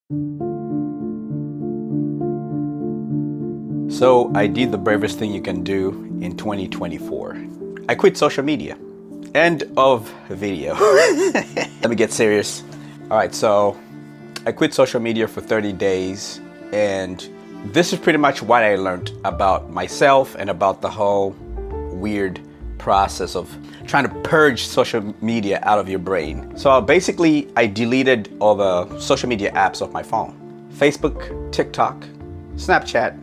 So I did the bravest thing you can do in 2024. I quit social media. End of video. Let me get serious. All right, so I quit social media for 30 days, and this is pretty much what I learned about myself and about the whole weird process of trying to purge social media out of your brain. So basically, I deleted all the social media apps off my phone. Facebook, TikTok, Snapchat,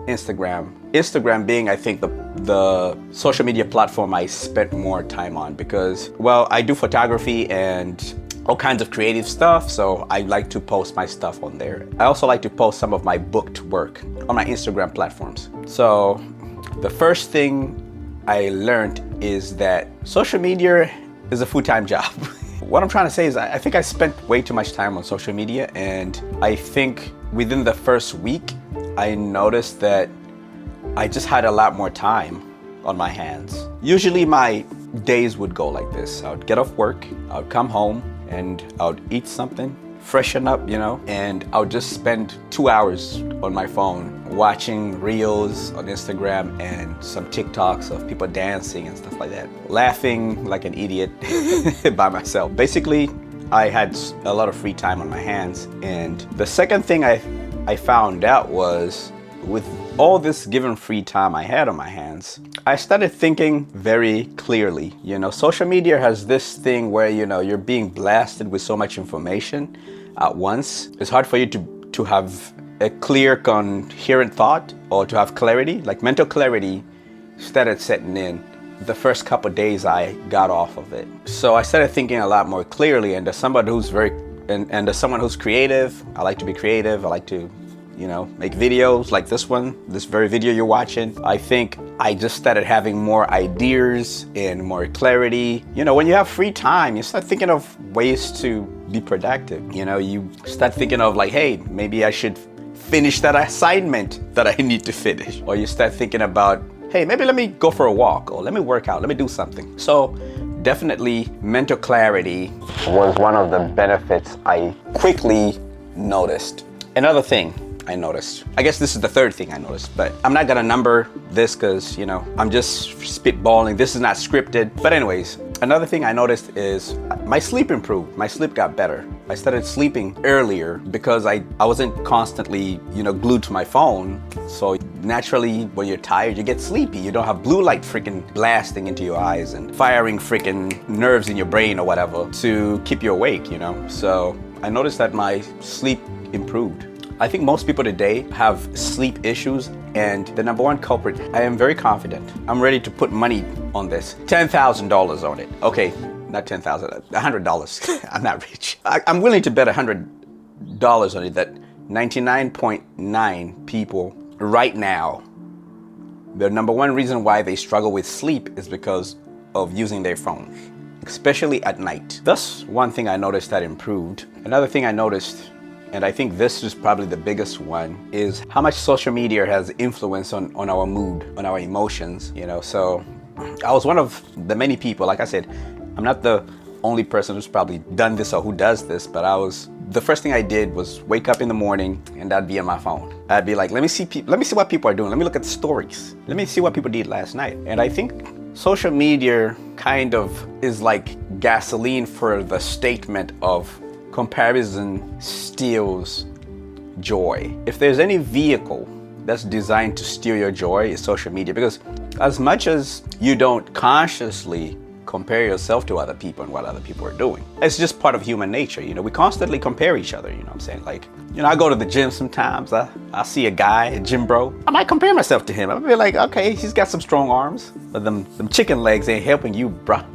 Instagram. Instagram being, I think, the social media platform I spent more time on because, well, I do photography and all kinds of creative stuff, so I like to post my stuff on there. I also like to post some of my booked work on my Instagram platforms. So the first thing I learned is that social media is a full-time job. What I'm trying to say is I think I spent way too much time on social media, and I think within the first week, I noticed that I just had a lot more time on my hands. Usually my days would go like this. I would get off work, I would come home, and I would eat something, freshen up, and I would just spend 2 hours on my phone watching reels on Instagram and some TikToks of people dancing and stuff like that, laughing like an idiot by myself. Basically, I had a lot of free time on my hands. And the second thing I found out was, with all this given free time I had on my hands, I started thinking very clearly. Social media has this thing where, you're being blasted with so much information at once. It's hard for you to have a clear, coherent thought or to have clarity. Like mental clarity started setting in the first couple days I got off of it. So I started thinking a lot more clearly, and as somebody who's as someone who's creative, I like to be creative. I like to make videos like this very video you're watching. I think I just started having more ideas and more clarity. When you have free time, you start thinking of ways to be productive. You start thinking of like, hey, maybe I should finish that assignment that I need to finish. Or you start thinking about, hey, maybe let me go for a walk, or let me work out, let me do something. So definitely mental clarity was one of the benefits I quickly noticed. Another thing I noticed, I guess this is the third thing I noticed, but I'm not gonna number this because, I'm just spitballing. This is not scripted. But anyways, another thing I noticed is my sleep improved. My sleep got better. I started sleeping earlier because I wasn't constantly, glued to my phone. So naturally, when you're tired, you get sleepy. You don't have blue light freaking blasting into your eyes and firing freaking nerves in your brain or whatever to keep you awake, So I noticed that my sleep improved. I think most people today have sleep issues, and the number one culprit, I am very confident. I'm ready to put money on this. $10,000 on it. Okay, not 10,000, $100. I'm not rich. I'm willing to bet $100 on it that 99.9 people right now, the number one reason why they struggle with sleep is because of using their phone, especially at night. That's one thing I noticed that improved. Another thing I noticed, and I think this is probably the biggest one, is how much social media has influence on our mood, on our emotions, So I was one of the many people, like I said, I'm not the only person who's probably done this or who does this, but the first thing I did was wake up in the morning and I'd be on my phone. I'd be like, let me see what people are doing. Let me look at the stories. Let me see what people did last night. And I think social media kind of is like gasoline for the statement of comparison steals joy. If there's any vehicle that's designed to steal your joy, it's social media. Because as much as you don't consciously compare yourself to other people and what other people are doing, it's just part of human nature. We constantly compare each other. What I'm saying? Like, I go to the gym sometimes. I see a guy, a gym bro. I might compare myself to him. I'll be like, okay, he's got some strong arms, but them chicken legs ain't helping you, bruh.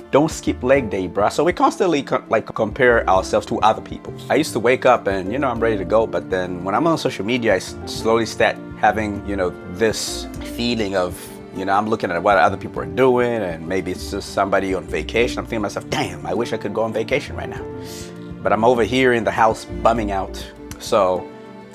Don't skip leg day, bruh. So we constantly compare ourselves to other people. I used to wake up and I'm ready to go, but then when I'm on social media, I slowly start having this feeling of I'm looking at what other people are doing, and maybe it's just somebody on vacation. I'm thinking to myself, damn, I wish I could go on vacation right now. But I'm over here in the house bumming out. So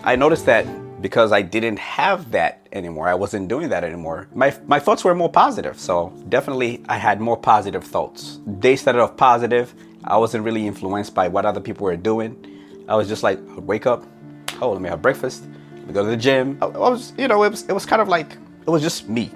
I noticed that because I didn't have that anymore, I wasn't doing that anymore, my thoughts were more positive. So definitely I had more positive thoughts. They started off positive. I wasn't really influenced by what other people were doing. I was just like, I would wake up, oh, let me have breakfast, let me go to the gym. I was, you know, it was kind of like, it was just me,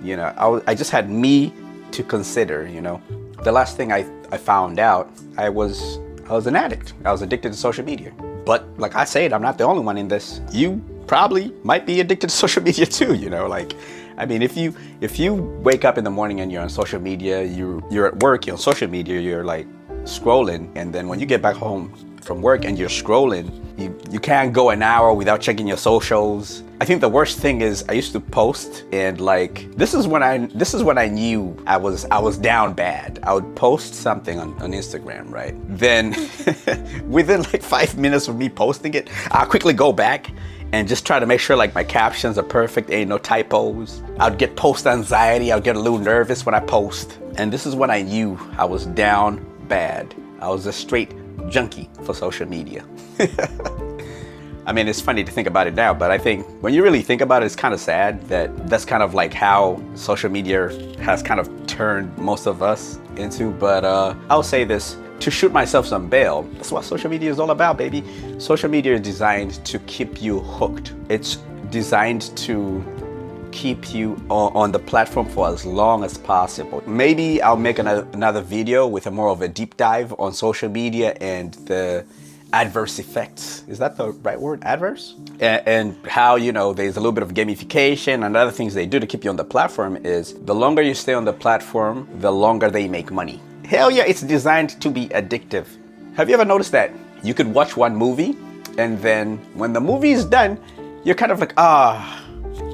you know. I just had me to consider, you know. The last thing I found out, I was an addict. I was addicted to social media. But like I said, I'm not the only one in this. You probably might be addicted to social media too, you know. Like, I mean, if you wake up in the morning and you're on social media, you're at work, you're on social media, you're like scrolling, and then when you get back home from work and you're scrolling, you can't go an hour without checking your socials. I think the worst thing is I used to post, and like this is when I knew I was down bad. I would post something on Instagram, right? Then within like 5 minutes of me posting it, I'll quickly go back and just try to make sure like my captions are perfect, ain't no typos. I'd get post anxiety, I'd get a little nervous when I post. And this is when I knew I was down bad. I was a straight junkie for social media. I mean, it's funny to think about it now, but I think when you really think about it, it's kind of sad that that's kind of like how social media has kind of turned most of us into. But I'll say this, to shoot myself some bail, that's what social media is all about, baby. Social media is designed to keep you hooked. It's designed to keep you on the platform for as long as possible. Maybe I'll make another video with a more of a deep dive on social media and the adverse effects. Is that the right word? Adverse? And how, you know, there's a little bit of gamification and other things they do to keep you on the platform. Is the longer you stay on the platform, the longer they make money. Hell yeah, it's designed to be addictive. Have you ever noticed that? You could watch one movie and then when the movie is done, you're kind of like,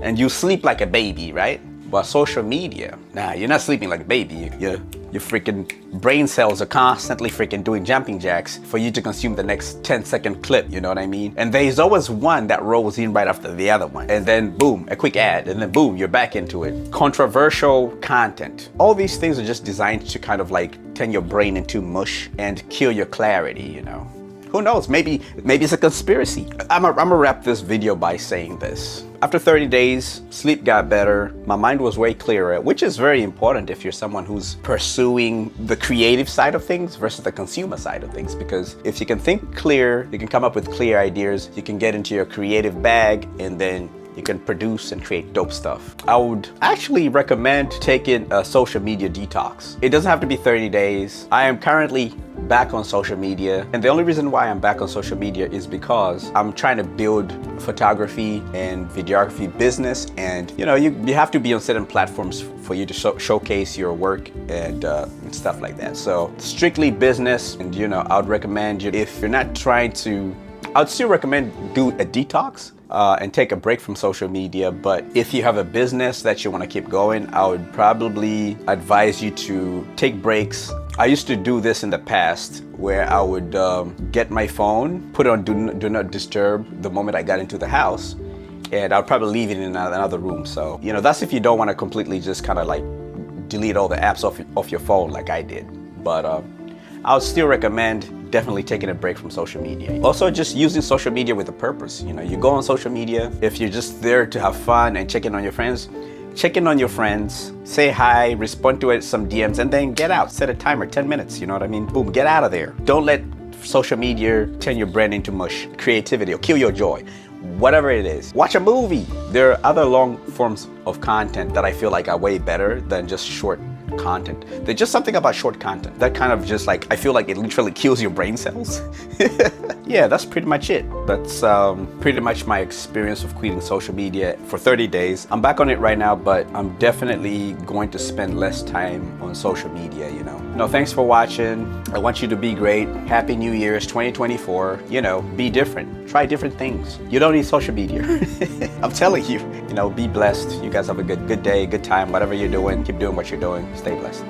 and you sleep like a baby, right? But social media, nah, you're not sleeping like a baby. Your freaking brain cells are constantly freaking doing jumping jacks for you to consume the next 10-second clip, you know what I mean? And there's always one that rolls in right after the other one. And then boom, a quick ad, and then boom, you're back into it. Controversial content. All these things are just designed to kind of like turn your brain into mush and kill your clarity, you know? Who knows, maybe it's a conspiracy. I'm gonna wrap this video by saying this. After 30 days, sleep got better. My mind was way clearer, which is very important if you're someone who's pursuing the creative side of things versus the consumer side of things. Because if you can think clear, you can come up with clear ideas, you can get into your creative bag, and then you can produce and create dope stuff. I would actually recommend taking a social media detox. It doesn't have to be 30 days. I am currently back on social media, and the only reason why I'm back on social media is because I'm trying to build photography and videography business, and you know, you have to be on certain platforms for you to showcase your work and stuff like that. So strictly business, and you know, I would recommend you, if you're not trying to, I would still recommend do a detox and take a break from social media. But if you have a business that you want to keep going, I would probably advise you to take breaks. I used to do this in the past where I would get my phone, put it on do not disturb the moment I got into the house, and I'll probably leave it in another room. So, you know, that's if you don't want to completely just kind of like delete all the apps off your phone like I did. But I would still recommend definitely taking a break from social media. Also, just using social media with a purpose. You know, you go on social media, if you're just there to have fun and check in on your friends, check in on your friends, say hi, respond to some DMs, and then get out. Set a timer, 10 minutes, you know what I mean? Boom, get out of there. Don't let social media turn your brain into mush. Creativity or kill your joy. Whatever it is. Watch a movie. There are other long forms of content that I feel like are way better than just short content. There's just something about short content that kind of just like, I feel like it literally kills your brain cells. Yeah, that's pretty much it. That's pretty much my experience of quitting social media for 30 days. I'm back on it right now, but I'm definitely going to spend less time on social media, you know. No, thanks for watching. I want you to be great. Happy New Year's 2024. You know, be different. Try different things. You don't need social media. I'm telling you, you know, be blessed. You guys have a good day, good time, whatever you're doing. Keep doing what you're doing. Stay blessed.